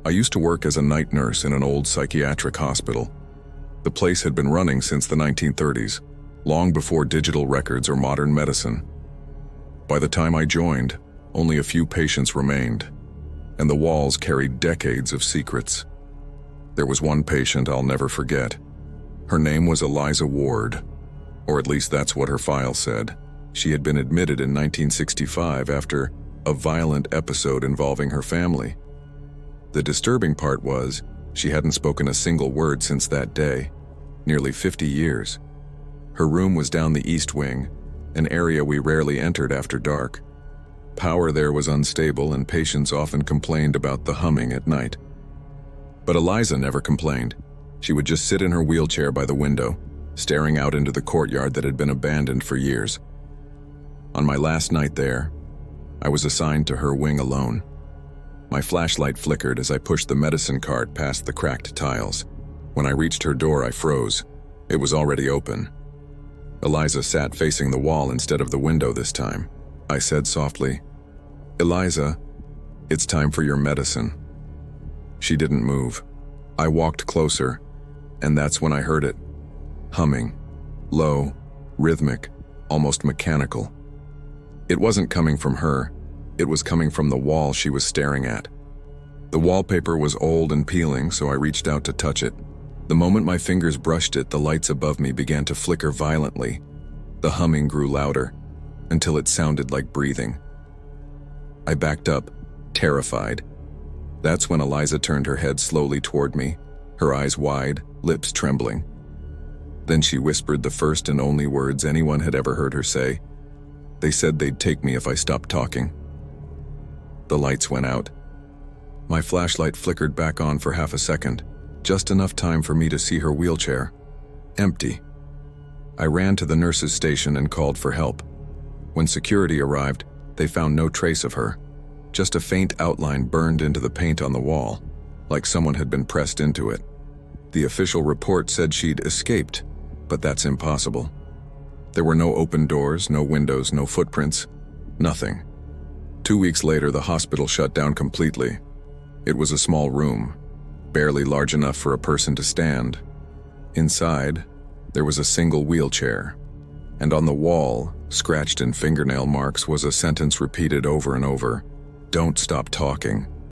I used to work as a night nurse in an old psychiatric hospital. The place had been running since the 1930s, long before digital records or modern medicine. By the time I joined, only a few patients remained, and the walls carried decades of secrets. There was one patient I'll never forget. Her name was Eliza Ward, or at least that's what her file said. She had been admitted in 1965 after a violent episode involving her family. The disturbing part was, she hadn't spoken a single word since that day, nearly 50 years. Her room was down the east wing, an area we rarely entered after dark. Power there was unstable and patients often complained about the humming at night. But Eliza never complained. She would just sit in her wheelchair by the window, staring out into the courtyard that had been abandoned for years. On my last night there, I was assigned to her wing alone. My flashlight flickered as I pushed the medicine cart past the cracked tiles. When I reached her door, I froze. It was already open. Eliza sat facing the wall instead of the window this time. I said softly, "Eliza, it's time for your medicine." She didn't move. I walked closer, and that's when I heard it. Humming. Low, rhythmic, almost mechanical. It wasn't coming from her. It was coming from the wall she was staring at. The wallpaper was old and peeling, so I reached out to touch it. The moment my fingers brushed it, the lights above me began to flicker violently. The humming grew louder, until it sounded like breathing. I backed up, terrified. That's when Eliza turned her head slowly toward me, her eyes wide, lips trembling. Then she whispered the first and only words anyone had ever heard her say. They said they'd take me if I stopped talking. The lights went out. My flashlight flickered back on for half a second, just enough time for me to see her wheelchair. Empty. I ran to the nurse's station and called for help. When security arrived, they found no trace of her. Just a faint outline burned into the paint on the wall, like someone had been pressed into it. The official report said she'd escaped, but that's impossible. There were no open doors, no windows, no footprints, nothing. 2 weeks later, the hospital shut down completely. It was a small room, barely large enough for a person to stand. Inside, there was a single wheelchair, and on the wall, scratched in fingernail marks, was a sentence repeated over and over: "Don't stop talking."